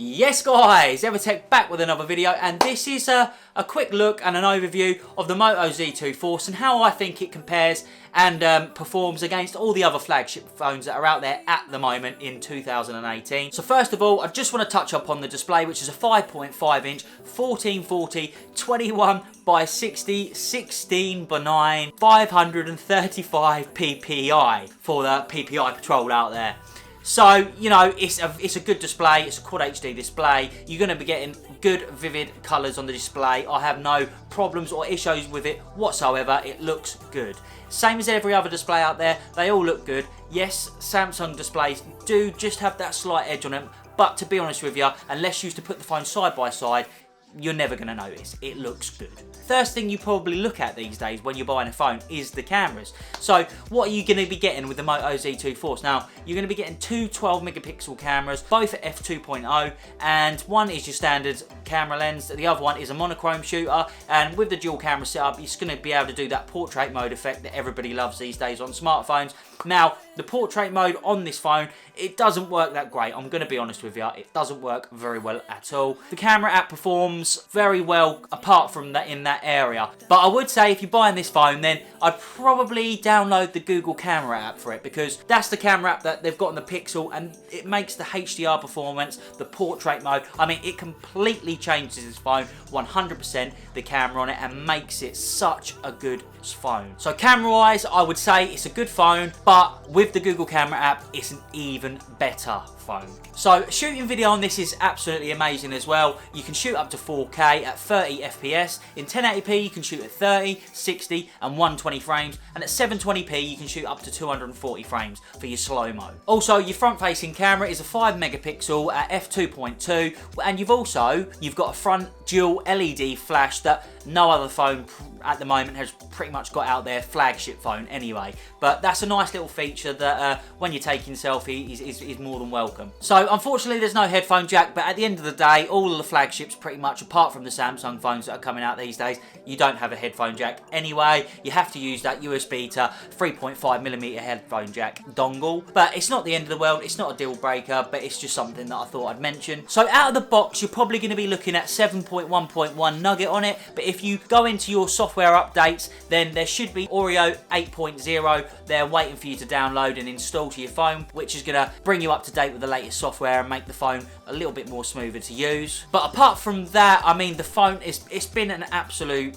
Yes guys, Evertech back with another video, and this is a quick look and an overview of the Moto Z2 Force and how I think it compares and performs against all the other flagship phones that are out there at the moment in 2018. So first of all, I just want to touch up on the display, which is a 5.5 inch 1440 21 by 60 16 by 9 535 ppi for the PPI patrol out there. So, you know, it's a good display. It's a Quad HD display. You're going to be getting good, vivid colours on the display. I have no problems or issues with it whatsoever. It looks good. Same as every other display out there. They all look good. Yes, Samsung displays do just have that slight edge on them. But to be honest with you, unless you used to put the phone side by side, you're never going to notice. It looks good. First thing you probably look at these days when you're buying a phone is the cameras. So what are you going to be getting with the Moto Z2 Force? Now, you're going to be getting two 12 megapixel cameras, both at f2.0, and one is your standard camera lens, the other one is a monochrome shooter, and with the dual camera setup, it's going to be able to do that portrait mode effect that everybody loves these days on smartphones. Now, the portrait mode on this phone, it doesn't work that great. I'm going to be honest with you. It doesn't work very well at all. The camera app performs very well apart from that in that area. But I would say if you're buying this phone, then I'd probably download the Google camera app for it, because that's the camera app that they've got on the Pixel, and it makes the HDR performance, the portrait mode. I mean, it completely changes this phone 100%, the camera on it, and makes it such a good phone. So camera wise, I would say it's a good phone, but with the Google camera app, it's an even better phone. So shooting video on this is absolutely amazing as well. You can shoot up to 4K at 30 FPS. In 1080p you can shoot at 30, 60 and 120 frames, and at 720p you can shoot up to 240 frames for your slow-mo. Also, your front-facing camera is a 5 megapixel at f2.2, and you've got a front dual LED flash that no other phone at the moment has pretty much got out there, flagship phone anyway. But that's a nice little feature that when you're taking selfies is more than welcome. So unfortunately there's no headphone jack, but at the end of the day, all of the flagships pretty much, apart from the Samsung phones that are coming out these days, you don't have a headphone jack anyway. You have to use that USB to 3.5mm headphone jack dongle. But it's not the end of the world, it's not a deal breaker, but it's just something that I thought I'd mention. So out of the box, you're probably going to be looking at 7.1.1 Nugget on it, but if you go into your software updates, then there should be Oreo 8.0 there waiting for you to download and install to your phone, which is going to bring you up to date with the latest software and make the phone a little bit more smoother to use. But apart from that, I mean, the phone it's been an absolute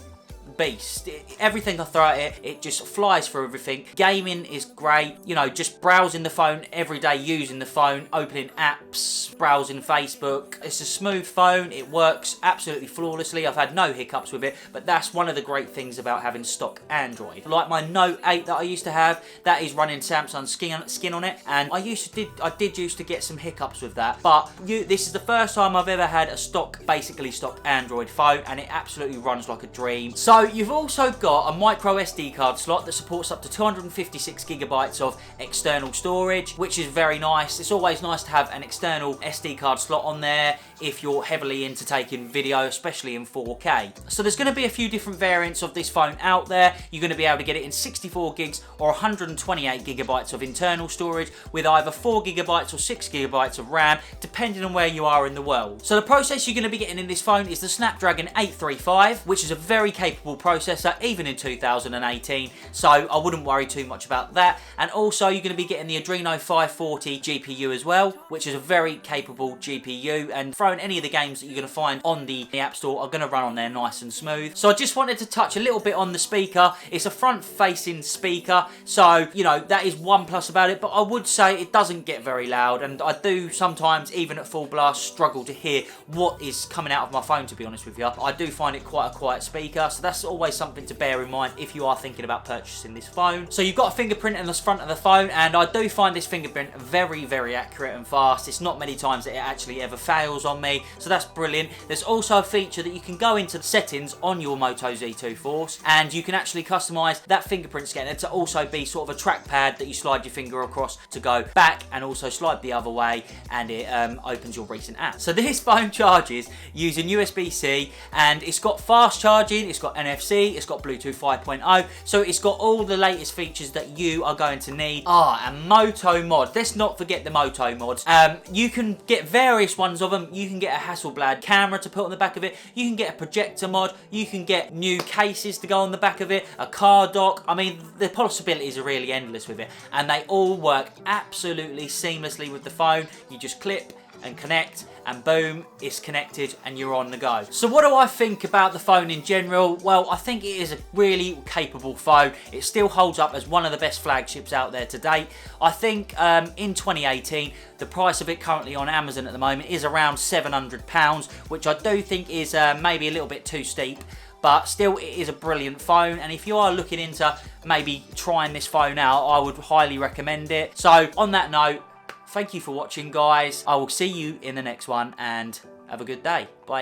beast. Everything I throw at it, it just flies through everything. Gaming is great, you know, just browsing the phone every day, using the phone, opening apps, browsing Facebook. It's a smooth phone, it works absolutely flawlessly. I've had no hiccups with it, but that's one of the great things about having stock Android. Like my Note 8 that I used to have, that is running Samsung skin on it, and I did used to get some hiccups with that, but this is the first time I've ever had a basically stock Android phone, and it absolutely runs like a dream. So you've also got a micro SD card slot that supports up to 256 gigabytes of external storage, which is very nice. It's always nice to have an external SD card slot on there if you're heavily into taking video, especially in 4K. So there's going to be a few different variants of this phone out there. You're going to be able to get it in 64 gigs or 128 gigabytes of internal storage with either 4 gigabytes or 6 gigabytes of RAM, depending on where you are in the world. So the processor you're going to be getting in this phone is the Snapdragon 835, which is a very capable processor even in 2018, so I wouldn't worry too much about that. And also you're going to be getting the Adreno 540 GPU as well, which is a very capable GPU, and throwing any of the games that you're going to find on the App Store are going to run on there nice and smooth. So I just wanted to touch a little bit on the speaker. It's a front facing speaker, so you know that is one plus about it, but I would say it doesn't get very loud, and I do sometimes, even at full blast, struggle to hear what is coming out of my phone, to be honest with you. I do find it quite a quiet speaker, so that's always something to bear in mind if you are thinking about purchasing this phone. So you've got a fingerprint in the front of the phone, and I do find this fingerprint very, very accurate and fast. It's not many times that it actually ever fails on me, so that's brilliant. There's also a feature that you can go into the settings on your Moto Z2 Force, and you can actually customize that fingerprint scanner to also be sort of a trackpad that you slide your finger across to go back, and also slide the other way, and it opens your recent apps. So this phone charges using USB-C, and it's got fast charging, it's got an NFC, it's got Bluetooth 5.0, so it's got all the latest features that you are going to need. And Moto mod. Let's not forget the Moto mods. You can get various ones of them. You can get a Hasselblad camera to put on the back of it. You can get a projector mod. You can get new cases to go on the back of it, a car dock. I mean, the possibilities are really endless with it, and they all work absolutely seamlessly with the phone. You just clip and connect, and boom, it's connected and you're on the go. So what do I think about the phone in general? Well, I think it is a really capable phone. It still holds up as one of the best flagships out there to date. I think in 2018, the price of it currently on Amazon at the moment is around £700, which I do think is maybe a little bit too steep. But still, it is a brilliant phone, and if you are looking into maybe trying this phone out, I would highly recommend it. So on that note, thank you for watching, guys. I will see you in the next one, and have a good day. Bye.